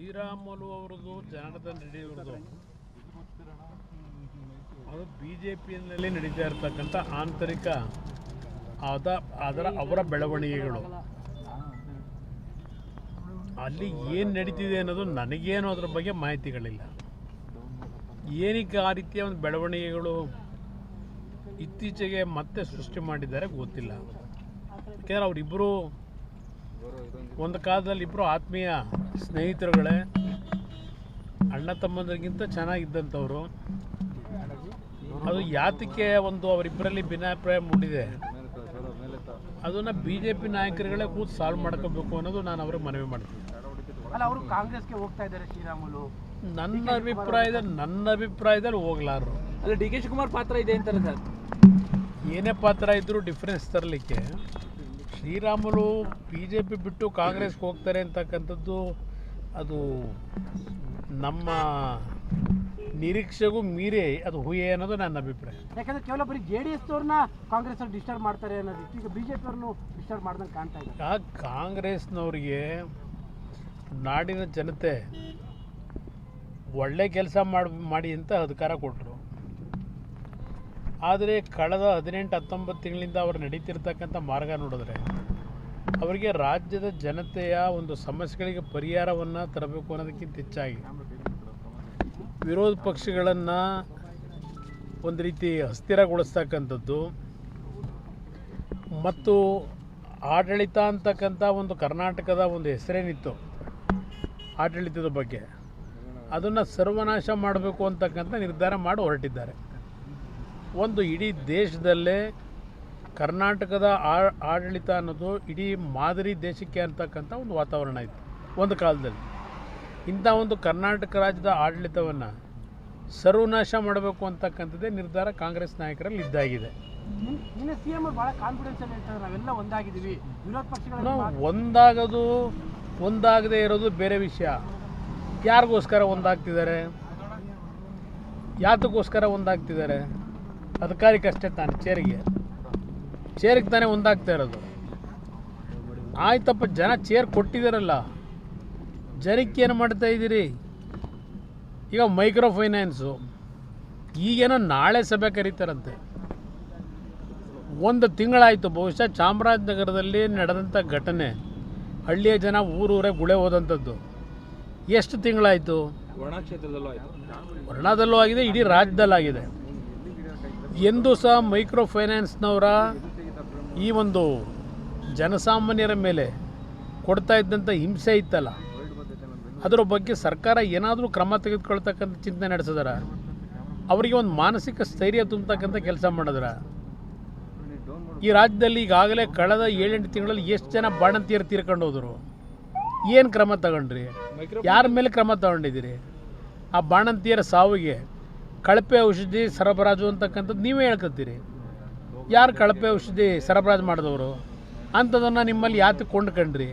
ಶ್ರೀರಾಮುಲು ಅವರದು ಜನಾರ್ದನ್ ರೆಡ್ಡಿ ಅವರದು ಅದು BJPಯಲ್ಲಿ ನಡೀತಾ ಇರತಕ್ಕಂಥ ಆಂತರಿಕ ಅವರ ಬೆಳವಣಿಗೆಗಳು ಅಲ್ಲಿ ಏನು ನಡೀತಿದೆ ಅನ್ನೋದು ನನಗೇನು ಅದರ ಬಗ್ಗೆ ಮಾಹಿತಿಗಳಿಲ್ಲ. ಏನಕ್ಕೆ ಆ ರೀತಿಯ ಒಂದು ಬೆಳವಣಿಗೆಗಳು ಇತ್ತೀಚೆಗೆ ಮತ್ತೆ ಸೃಷ್ಟಿ ಮಾಡಿದ್ದಾರೆ ಗೊತ್ತಿಲ್ಲ. ಯಾಕೆಂದರೆ ಅವರಿಬ್ಬರು ಒಂದು ಕಾಲದಲ್ಲಿ ಇಬ್ಬರು ಆತ್ಮೀಯ ಸ್ನೇಹಿತರುಗಳೇ, ಅಣ್ಣ ತಮ್ಮಂದರಿಗಿಂತ ಚೆನ್ನಾಗಿದ್ದಂಥವ್ರು. ಅದು ಯಾತಕ್ಕೆ ಒಂದು ಅವರಿಬ್ಬರಲ್ಲಿ ಭಿನ್ನಾಭಿಪ್ರಾಯ ಮೂಡಿದೆ ಅದನ್ನು BJP ನಾಯಕರುಗಳೇ ಕೂತು ಸಾಲ್ವ್ ಮಾಡ್ಕೋಬೇಕು ಅನ್ನೋದು ನಾನು ಅವ್ರಿಗೆ ಮನವಿ ಮಾಡ್ತೀನಿ. ಅವರು ಕಾಂಗ್ರೆಸ್ಗೆ ಹೋಗ್ತಾ ಇದ್ದಾರೆ ಶ್ರೀರಾಮುಲು. ನನ್ನ ಅಭಿಪ್ರಾಯದಲ್ಲಿ ಹೋಗ್ಲಾರು. ಅಲ್ಲ DK ಶಿವಕುಮಾರ್ ಪಾತ್ರ ಇದೆ ಅಂತಾರೆ ಸರ್. ಏನೇ ಪಾತ್ರ ಇದ್ದರೂ ಡಿಫ್ರೆನ್ಸ್ ತರಲಿಕ್ಕೆ ಶ್ರೀರಾಮುಲು BJP ಬಿಟ್ಟು ಕಾಂಗ್ರೆಸ್ಗೆ ಹೋಗ್ತಾರೆ ಅಂತಕ್ಕಂಥದ್ದು ಅದು ನಮ್ಮ ನಿರೀಕ್ಷೆಗೂ ಮೀರಿ ಅದು ಹುಯೆ ಅನ್ನೋದು ನನ್ನ ಅಭಿಪ್ರಾಯ. ಯಾಕಂದ್ರೆ ಕೇವಲ ಬರೀ JDS ಅವ್ರನ್ನ ಕಾಂಗ್ರೆಸ್ ಅವ್ರು ಡಿಸ್ಟರ್ಬ್ ಮಾಡ್ತಾರೆ ಅನ್ನೋದು ಈಗ BJP ಅವ್ರನ್ನು ಡಿಸ್ಟರ್ಬ್ ಮಾಡ್ದಂಗೆ ಕಾಣ್ತಾ ಇದೆ. ಕಾಂಗ್ರೆಸ್ನವ್ರಿಗೆ ನಾಡಿನ ಜನತೆ ಒಳ್ಳೆ ಕೆಲಸ ಮಾಡಿ ಅಂತ ಅಧಿಕಾರ ಕೊಟ್ಟರು. ಆದರೆ ಕಳೆದ 18-19 ತಿಂಗಳಿಂದ ಅವರು ನಡೀತಿರ್ತಕ್ಕಂಥ ಮಾರ್ಗ ನೋಡಿದ್ರೆ ಅವರಿಗೆ ರಾಜ್ಯದ ಜನತೆಯ ಒಂದು ಸಮಸ್ಯೆಗಳಿಗೆ ಪರಿಹಾರವನ್ನು ತರಬೇಕು ಅನ್ನೋದಕ್ಕಿಂತ ಹೆಚ್ಚಾಗಿ ವಿರೋಧ ಪಕ್ಷಗಳನ್ನು ಒಂದು ರೀತಿ ಅಸ್ಥಿರಗೊಳಿಸ್ತಕ್ಕಂಥದ್ದು ಮತ್ತು ಆಡಳಿತ ಅಂತಕ್ಕಂಥ ಒಂದು ಕರ್ನಾಟಕದ ಒಂದು ಹೆಸರೇನಿತ್ತು ಆಡಳಿತದ ಬಗ್ಗೆ ಅದನ್ನು ಸರ್ವನಾಶ ಮಾಡಬೇಕು ಅಂತಕ್ಕಂಥ ನಿರ್ಧಾರ ಮಾಡಿ ಹೊರಟಿದ್ದಾರೆ. ಒಂದು ಇಡೀ ದೇಶದಲ್ಲೇ ಕರ್ನಾಟಕದ ಆಡಳಿತ ಅನ್ನೋದು ಇಡೀ ಮಾದರಿ ದೇಶಕ್ಕೆ ಅಂತಕ್ಕಂಥ ಒಂದು ವಾತಾವರಣ ಇತ್ತು ಒಂದು ಕಾಲದಲ್ಲಿ. ಇಂಥ ಒಂದು ಕರ್ನಾಟಕ ರಾಜ್ಯದ ಆಡಳಿತವನ್ನು ಸರ್ವನಾಶ ಮಾಡಬೇಕು ಅಂತಕ್ಕಂಥದ್ದೇ ನಿರ್ಧಾರ ಕಾಂಗ್ರೆಸ್ ನಾಯಕರಲ್ಲಿ ಇದ್ದಾಗಿದೆ. ಒಂದಾಗದೇ ಇರೋದು ಬೇರೆ ವಿಷಯ. ಯಾರಿಗೋಸ್ಕರ ಒಂದಾಗ್ತಿದ್ದಾರೆ, ಯಾತಕ್ಕೋಸ್ಕರ ಒಂದಾಗ್ತಿದ್ದಾರೆ? ಅಧಿಕಾರಕ್ಕಷ್ಟೇ ತಾನೆ, ಚೇರಿಗೆ ತಾನೇ ಒಂದಾಗ್ತಾ ಇರೋದು. ಆಯ್ತಪ್ಪ, ಜನ ಚೇರ್ ಕೊಟ್ಟಿದ್ದಾರಲ್ಲ, ಜನಕ್ಕೆ ಏನು ಮಾಡ್ತಾ ಇದ್ದೀರಿ? ಈಗ ಮೈಕ್ರೋ ಫೈನಾನ್ಸು ಈಗೇನೋ ನಾಳೆ ಸಭೆ ಕರೀತಾರಂತೆ. ಒಂದು ತಿಂಗಳಾಯಿತು ಬಹುಶಃ ಚಾಮರಾಜನಗರದಲ್ಲಿ ನಡೆದಂಥ ಘಟನೆ, ಹಳ್ಳಿಯ ಜನ ಊರೂರೇ ಗುಳೆ ಹೋದಂಥದ್ದು. ಎಷ್ಟು ತಿಂಗಳಾಯಿತು? ವರ್ಣದಲ್ಲೂ ಆಗಿದೆ, ಇಡೀ ರಾಜ್ಯದಲ್ಲಾಗಿದೆ. ಎಂದೂ ಸಹ ಮೈಕ್ರೋ ಫೈನಾನ್ಸ್ನವರ ಈ ಒಂದು ಜನಸಾಮಾನ್ಯರ ಮೇಲೆ ಕೊಡ್ತಾ ಇದ್ದಂಥ ಹಿಂಸೆ ಇತ್ತಲ್ಲ, ಅದರ ಬಗ್ಗೆ ಸರ್ಕಾರ ಏನಾದರೂ ಕ್ರಮ ತೆಗೆದುಕೊಳ್ತಕ್ಕಂಥ ಚಿಂತನೆ ನಡೆಸಿದಾರ? ಅವರಿಗೆ ಒಂದು ಮಾನಸಿಕ ಸ್ಥೈರ್ಯ ತುಂಬತಕ್ಕಂಥ ಕೆಲಸ ಮಾಡಿದ್ರ? ಈ ರಾಜ್ಯದಲ್ಲಿ ಈಗಾಗಲೇ ಕಳೆದ 7-8 ತಿಂಗಳಲ್ಲಿ ಎಷ್ಟು ಜನ ಬಾಣಂತಿಯರು ತೀರ್ಕೊಂಡು ಹೋದರು? ಏನು ಕ್ರಮ ತಗೊಂಡ್ರಿ? ಯಾರ ಮೇಲೆ ಕ್ರಮ ತಗೊಂಡಿದ್ದೀರಿ? ಆ ಬಾಣಂತಿಯರ ಸಾವಿಗೆ ಕಳಪೆ ಔಷಧಿ ಸರಬರಾಜು ಅಂತಕ್ಕಂಥದ್ದು ನೀವೇ ಹೇಳ್ಕೊತೀರಿ. ಯಾರು ಕಳಪೆ ಔಷಧಿ ಸರಬರಾಜು ಮಾಡಿದವರು ಅಂಥದನ್ನು ನಿಮ್ಮಲ್ಲಿ ಯಾತಕ್ಕೆ ಕೊಂಡ್ಕೊಂಡ್ರಿ?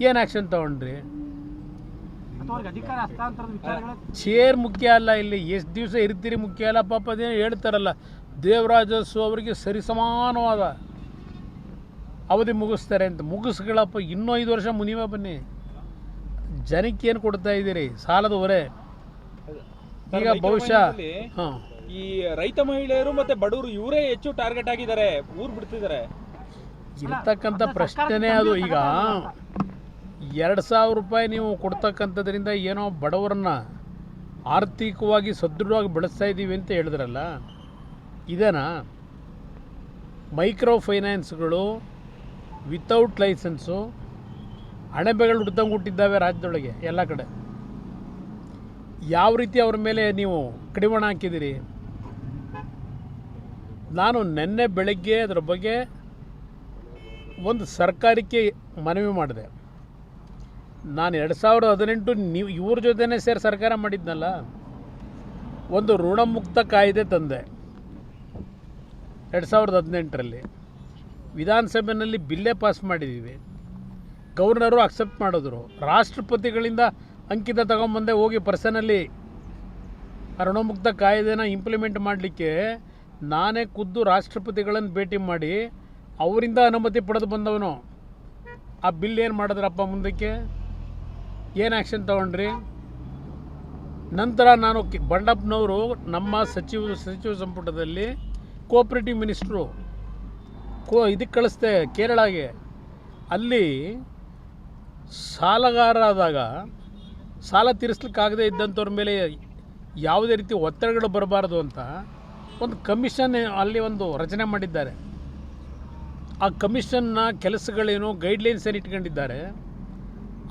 ಏನು ಆ್ಯಕ್ಷನ್ ತಗೊಂಡ್ರಿ? ಚೇರ್ ಮುಖ್ಯ ಅಲ್ಲ, ಇಲ್ಲಿ ಎಷ್ಟು ದಿವಸ ಇರ್ತೀರಿ ಮುಖ್ಯ ಅಲ್ಲ. ಪಾಪ ಅದೇನು ಹೇಳ್ತಾರಲ್ಲ, ದೇವರಾಜಸ್ಸು ಅವರಿಗೆ ಸರಿಸಮಾನವಾದ ಅವಧಿ ಮುಗಿಸ್ತಾರೆ ಅಂತ. ಮುಗಿಸ್ಗಳಪ್ಪ, ಇನ್ನೂ 5 ವರ್ಷ ಮುನಿವ ಬನ್ನಿ. ಜನಕ್ಕೆ ಏನು ಕೊಡ್ತಾ ಇದ್ದೀರಿ? ಸಾಲದ ಹೊರೆ. ಈಗ ಬಹುಶಃ ಈ ರೈತ ಮಹಿಳೆಯರು ಮತ್ತೆ ಬಡವರು ಇವರೇ ಹೆಚ್ಚು ಟಾರ್ಗೆಟ್ ಆಗಿದ್ದಾರೆ, ಊರು ಬಿಡ್ತಿದ್ದಾರೆ ಇರ್ತಕ್ಕಂಥ ಪ್ರಶ್ನೆನೇ ಅದು. ಈಗ 2,000 ರೂಪಾಯಿ ನೀವು ಕೊಡ್ತಕ್ಕಂಥದ್ರಿಂದ ಏನೋ ಬಡವರನ್ನ ಆರ್ಥಿಕವಾಗಿ ಸದೃಢವಾಗಿ ಬೆಳೆಸ್ತಾ ಇದ್ದೀವಿ ಅಂತ ಹೇಳಿದ್ರಲ್ಲ, ಇದೇನಾ? ಮೈಕ್ರೋ ಫೈನಾನ್ಸ್ಗಳು ವಿತೌಟ್ ಲೈಸೆನ್ಸು ಅಣಬೆಗಳು ಹುಡ್ದಂಗೆ ಹುಟ್ಟಿದ್ದಾವೆ ರಾಜ್ಯದೊಳಗೆ ಎಲ್ಲ ಕಡೆ. ಯಾವ ರೀತಿ ಅವ್ರ ಮೇಲೆ ನೀವು ಕಡಿವಾಣ ಹಾಕಿದ್ದೀರಿ? ನಾನು ನಿನ್ನೆ ಬೆಳಗ್ಗೆ ಅದರ ಬಗ್ಗೆ ಒಂದು ಸರ್ಕಾರಕ್ಕೆ ಮನವಿ ಮಾಡಿದೆ. ನಾನು 2018 ನೀವು ಇವ್ರ ಜೊತೆನೇ ಸೇರಿ ಸರ್ಕಾರ ಮಾಡಿದ್ನಲ್ಲ, ಒಂದು ಋಣಮುಕ್ತ ಕಾಯ್ದೆ ತಂದೆ 2018ರಲ್ಲಿ. ವಿಧಾನಸಭೆಯಲ್ಲಿ ಬಿಲ್ಲೇ ಪಾಸ್ ಮಾಡಿದ್ದೀವಿ, ಗವರ್ನರು ಅಕ್ಸೆಪ್ಟ್ ಮಾಡಿದ್ರು. ರಾಷ್ಟ್ರಪತಿಗಳಿಂದ ಅಂಕಿತ ತಗೊಂಬಂದೆ ಹೋಗಿ ಪರ್ಸನಲ್ಲಿ ಋಣಮುಕ್ತ ಕಾಯ್ದೆನ ಇಂಪ್ಲಿಮೆಂಟ್ ಮಾಡಲಿಕ್ಕೆ ನಾನೇ ಖುದ್ದು ರಾಷ್ಟ್ರಪತಿಗಳನ್ನು ಭೇಟಿ ಮಾಡಿ ಅವರಿಂದ ಅನುಮತಿ ಪಡೆದು ಬಂದವನು. ಆ ಬಿಲ್ ಏನು ಮಾಡಿದ್ರಪ್ಪ ಮುಂದಕ್ಕೆ? ಏನು ಆ್ಯಕ್ಷನ್ ತೊಗೊಂಡ್ರಿ? ನಂತರ ನಾನು ಬಂಡಪ್ಪನವರು ನಮ್ಮ ಸಚಿವ ಸಂಪುಟದಲ್ಲಿ ಕೋಆಪರೇಟಿವ್ ಮಿನಿಸ್ಟ್ರು ಇದಕ್ಕೆ ಕಳಿಸ್ದೆ ಕೇರಳಗೆ. ಅಲ್ಲಿ ಸಾಲಗಾರರಾದಾಗ ಸಾಲ ತೀರಿಸ್ಲಿಕ್ಕಾಗದೇ ಇದ್ದಂಥವ್ರ ಮೇಲೆ ಯಾವುದೇ ರೀತಿ ಒತ್ತಡಗಳು ಬರಬಾರ್ದು ಅಂತ ಒಂದು ಕಮಿಷನ್ ಅಲ್ಲಿ ಒಂದು ರಚನೆ ಮಾಡಿದ್ದಾರೆ. ಆ ಕಮಿಷನ್ನ ಕೆಲಸಗಳೇನು, ಗೈಡ್ಲೈನ್ಸ್ ಏನು ಇಟ್ಕೊಂಡಿದ್ದಾರೆ,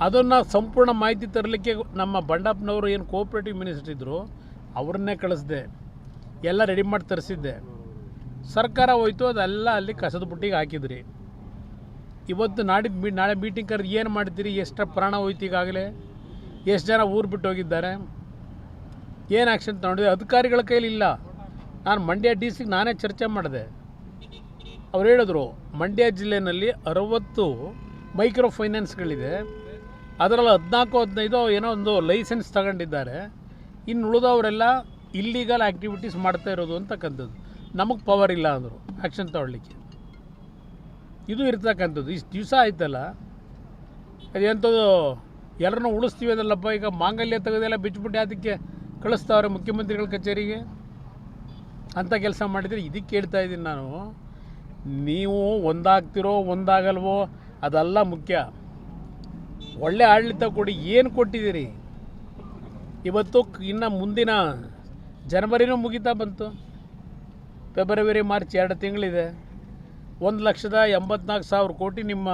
ಅದನ್ನು ಸಂಪೂರ್ಣ ಮಾಹಿತಿ ತರಲಿಕ್ಕೆ ನಮ್ಮ ಬಂಡಪ್ಪನವರು ಏನು ಕೋಆಪರೇಟಿವ್ ಮಿನಿಸ್ಟರ್ ಇದ್ದರು ಅವ್ರನ್ನೇ ಕಳಿಸ್ದೆ, ಎಲ್ಲ ರೆಡಿ ಮಾಡಿ ತರಿಸಿದ್ದೆ. ಸರ್ಕಾರ ಹೋಯ್ತು, ಅದೆಲ್ಲ ಅಲ್ಲಿ ಕಸದ ಬುಟ್ಟಿಗೆ ಹಾಕಿದ್ರಿ. ಇವತ್ತು ನಾಳೆ ಮೀಟಿಂಗ್ ಕರೆದು ಏನು ಮಾಡ್ತೀರಿ? ಎಷ್ಟು ಪ್ರಾಣ ಹೋಯ್ತು ಈಗಾಗಲೇ? ಎಷ್ಟು ಜನ ಊರು ಬಿಟ್ಟು ಹೋಗಿದ್ದಾರೆ? ಏನು ಆ್ಯಕ್ಷನ್ ತಗೊಂಡಿದೆ? ಅಧಿಕಾರಿಗಳ ಕೈಲಿಲ್ಲ. ನಾನು ಮಂಡ್ಯ DC ನಾನೇ ಚರ್ಚೆ ಮಾಡಿದೆ. ಅವ್ರು ಹೇಳಿದ್ರು ಮಂಡ್ಯ ಜಿಲ್ಲೆಯಲ್ಲಿ 60 ಮೈಕ್ರೋ ಫೈನಾನ್ಸ್ಗಳಿದೆ, ಅದರಲ್ಲಿ 14-15 ಏನೋ ಒಂದು ಲೈಸೆನ್ಸ್ ತಗೊಂಡಿದ್ದಾರೆ. ಇನ್ನು ಉಳಿದವರೆಲ್ಲ ಇಲ್ಲೀಗಲ್ ಆ್ಯಕ್ಟಿವಿಟೀಸ್ ಮಾಡ್ತಾ ಇರೋದು ಅಂತಕ್ಕಂಥದ್ದು. ನಮಗೆ ಪವರ್ ಇಲ್ಲ ಅಂದರು ಆ್ಯಕ್ಷನ್ ತಗೊಳ್ಳಿಕ್ಕೆ. ಇದು ಇರ್ತಕ್ಕಂಥದ್ದು. ಇಷ್ಟು ದಿವಸ ಆಯ್ತಲ್ಲ, ಅದೆಂಥದ್ದು ಎಲ್ಲರನ್ನೂ ಉಳಿಸ್ತೀವಿ ಅದಲ್ಲಪ್ಪ. ಈಗ ಮಾಂಗಲ್ಯ ತೆಗೆದೆಲ್ಲ ಬಿಚ್ಚಿಬಿಟ್ಟು ಅದಕ್ಕೆ ಕಳಿಸ್ತಾವ್ರೆ ಮುಖ್ಯಮಂತ್ರಿಗಳ ಕಚೇರಿಗೆ ಅಂಥ ಕೆಲಸ ಮಾಡಿದರೆ. ಇದಕ್ಕೆ ಹೇಳ್ತಾ ಇದ್ದೀನಿ ನಾನು, ನೀವು ಒಂದಾಗ್ತಿರೋ ಒಂದಾಗಲ್ವೋ ಅದೆಲ್ಲ ಮುಖ್ಯ. ಒಳ್ಳೆ ಆಡಳಿತ ಕೊಡಿ. ಏನು ಕೊಟ್ಟಿದ್ದೀರಿ? ಇವತ್ತು ಇನ್ನು ಮುಂದಿನ ಜನವರಿನೂ ಮುಗಿತಾ ಬಂತು, ಫೆಬ್ರವರಿ ಮಾರ್ಚ್ 2 ತಿಂಗಳಿದೆ. 1,84,000 ಕೋಟಿ ನಿಮ್ಮ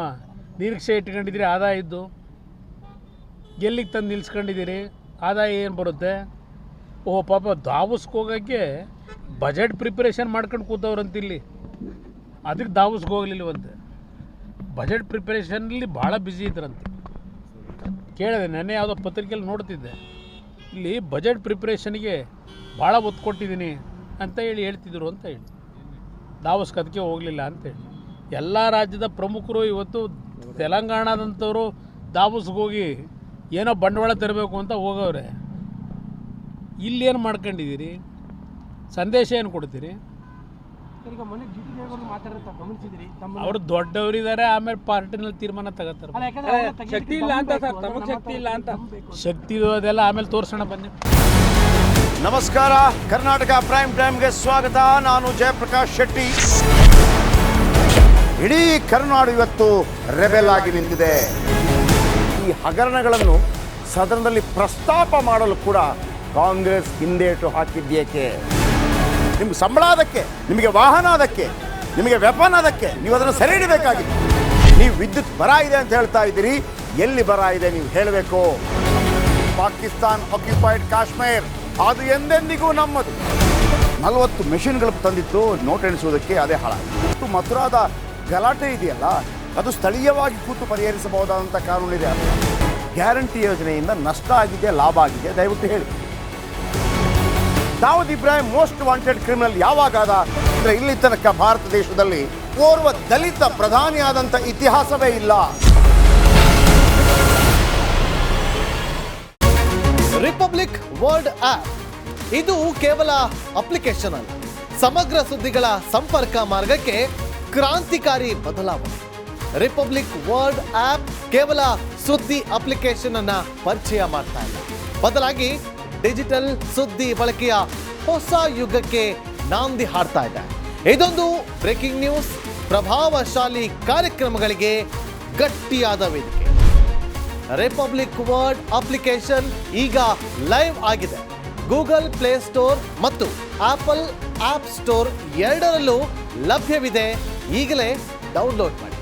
ನಿರೀಕ್ಷೆ ಇಟ್ಕೊಂಡಿದ್ದೀರಿ ಆದಾಯ ಇದ್ದು. ಎಲ್ಲಿಗೆ ತಂದು ನಿಲ್ಸ್ಕೊಂಡಿದ್ದೀರಿ? ಆದಾಯ ಏನು ಬರುತ್ತೆ? ಓಹೋ ಪಾಪ ದಾವಸ್ಗೆ ಹೋಗೋಕ್ಕೆ ಬಜೆಟ್ ಪ್ರಿಪ್ರೇಷನ್ ಮಾಡ್ಕೊಂಡು ಕೂತವ್ರಂತಿಲ್ಲಿ, ಅದಕ್ಕೆ ದಾವಸ್ಗೆ ಹೋಗಲಿಲ್ಲವಂತೆ. ಬಜೆಟ್ ಪ್ರಿಪ್ರೇಷನಲ್ಲಿ ಭಾಳ ಬ್ಯುಸಿ ಇದ್ರಂತೆ. ಕೇಳಿದೆ ನೆನ್ನೆ ಯಾವುದೋ ಪತ್ರಿಕೆಯಲ್ಲಿ ನೋಡ್ತಿದ್ದೆ, ಇಲ್ಲಿ ಬಜೆಟ್ ಪ್ರಿಪ್ರೇಷನ್ಗೆ ಭಾಳ ಒತ್ತು ಕೊಟ್ಟಿದ್ದೀನಿ ಅಂತ ಹೇಳ್ತಿದ್ರು ಅಂತ ಹೇಳಿ. ದಾವಸ್ಗೆ ಅದಕ್ಕೆ ಹೋಗಲಿಲ್ಲ ಅಂತೇಳಿ. ಎಲ್ಲ ರಾಜ್ಯದ ಪ್ರಮುಖರು ಇವತ್ತು ತೆಲಂಗಾಣದಂಥವರು ದಾವಸ್ಗೆ ಹೋಗಿ ಏನೋ ಬಂಡವಾಳ ತರಬೇಕು ಅಂತ ಹೋಗವ್ರೆ. ಇಲ್ಲೇನು ಮಾಡ್ಕೊಂಡಿದ್ದೀರಿ? ಸಂದೇಶ ಏನು ಕೊಡ್ತೀರಿ? ಈಗ ಮೊನ್ನೆ GT ದೇವೇಗೌಡರು ಮಾತಾಡ್ತಾ ಗಮನಿಸಿದ್ರಿ, ಅವರು ದೊಡ್ಡವರಿದ್ದಾರೆ, ಆಮೇಲೆ ಪಾರ್ಟಿನಲ್ಲಿ ತೀರ್ಮಾನ ತಗೋತಾರೆ. ಶಕ್ತಿ ಇಲ್ಲ ಅಂತ ಸರ್, ತಮಗೆ ಶಕ್ತಿ ಇಲ್ಲ ಅಂತ. ಶಕ್ತಿ ಅದೆಲ್ಲ ಆಮೇಲೆ ತೋರಿಸೋಣ ಬನ್ನಿ. ನಮಸ್ಕಾರ, ಕರ್ನಾಟಕ ಪ್ರೈಮ್ ಟೈಮ್ಗೆ ಸ್ವಾಗತ. ನಾನು ಜಯಪ್ರಕಾಶ್ ಶೆಟ್ಟಿ. ಇಡೀ ಕರ್ನಾಡು ಇವತ್ತು ರೆಬೆಲ್ ಆಗಿ ನಿಂತಿದೆ. ಈ ಹಗರಣಗಳನ್ನು ಸದನದಲ್ಲಿ ಪ್ರಸ್ತಾಪ ಮಾಡಲು ಕೂಡ ಕಾಂಗ್ರೆಸ್ ಹಿಂದೇಟು ಹಾಕಿದ್ದೇಕೆ? ನಿಮ್ಗೆ ಸಂಬಳ ಅದಕ್ಕೆ, ನಿಮಗೆ ವಾಹನ ಅದಕ್ಕೆ, ನಿಮಗೆ ವೆಪನ್ ಅದಕ್ಕೆ, ನೀವು ಅದನ್ನು ಸೆರೆ ಹಿಡಬೇಕಾಗಿತ್ತು. ನೀವು ವಿದ್ಯುತ್ ಬರ ಇದೆ ಅಂತ ಹೇಳ್ತಾ ಇದ್ದೀರಿ, ಎಲ್ಲಿ ಬರ ಇದೆ ನೀವು ಹೇಳಬೇಕು. ಪಾಕಿಸ್ತಾನ್ ಆಕ್ಯುಪೈಡ್ ಕಾಶ್ಮೀರ್ ಅದು ಎಂದೆಂದಿಗೂ ನಮ್ಮದು. 40 ಮೆಷಿನ್ಗಳು ತಂದಿತ್ತು ನೋಟ್ ಎಣಿಸುವುದಕ್ಕೆ, ಅದೇ ಹಾಳಾಗಿದೆ. ಮಥುರಾದ ಗಲಾಟೆ ಇದೆಯಲ್ಲ, ಅದು ಸ್ಥಳೀಯವಾಗಿ ಕೂತು ಪರಿಹರಿಸಬಹುದಾದಂಥ ಕಾನೂನಿದೆ. ಗ್ಯಾರಂಟಿ ಯೋಜನೆಯಿಂದ ನಷ್ಟ ಆಗಿದೆ, ಲಾಭ ಆಗಿದೆ, ದಯವಿಟ್ಟು ಹೇಳಿ. Dawood Ibrahim most wanted criminal ಯಾವಾಗಾದ ಅಂದರೆ ಇಲ್ಲಿ ತನಕ ಭಾರತ ದೇಶದಲ್ಲಿ ಓರ್ವ ದಲಿತ ಪ್ರಧಾನಿಯಾದಂಥ ಇತಿಹಾಸವೇ ಇಲ್ಲ. ರಿಪಬ್ಲಿಕ್ ವರ್ಲ್ಡ್ ಆಪ್ ಇದು ಕೇವಲ ಅಪ್ಲಿಕೇಶನ್ ಅಲ್ಲ, ಸಮಗ್ರ ಸುದ್ದಿಗಳ ಸಂಪರ್ಕ ಮಾರ್ಗಕ್ಕೆ ಕ್ರಾಂತಿಕಾರಿ ಬದಲಾವಣೆ. ರಿಪಬ್ಲಿಕ್ ವರ್ಲ್ಡ್ ಆಪ್ ಕೇವಲ ಸುದ್ದಿ ಅಪ್ಲಿಕೇಶನ್ ಅನ್ನ ಪರಿಚಯ ಮಾಡ್ತಾ ಇಲ್ಲ, ಬದಲಾಗಿ ಡಿಜಿಟಲ್ ಸುದ್ದಿ ಬಳಕೆಯ ಹೊಸ ಯುಗಕ್ಕೆ ನಾಂದಿ ಹಾಡ್ತಾ ಇದೆ. ಇದೊಂದು ಬ್ರೇಕಿಂಗ್ ನ್ಯೂಸ್, ಪ್ರಭಾವಶಾಲಿ ಕಾರ್ಯಕ್ರಮಗಳಿಗೆ ಗಟ್ಟಿಯಾದ ವೇದಿಕೆ. ರಿಪಬ್ಲಿಕ್ ವರ್ಲ್ಡ್ ಅಪ್ಲಿಕೇಶನ್ ಈಗ ಲೈವ್ ಆಗಿದೆ. ಗೂಗಲ್ ಪ್ಲೇ ಸ್ಟೋರ್ ಮತ್ತು ಆಪಲ್ ಆಪ್ ಸ್ಟೋರ್ ಎರಡರಲ್ಲೂ ಲಭ್ಯವಿದೆ. ಈಗಲೇ ಡೌನ್ಲೋಡ್ ಮಾಡಿ.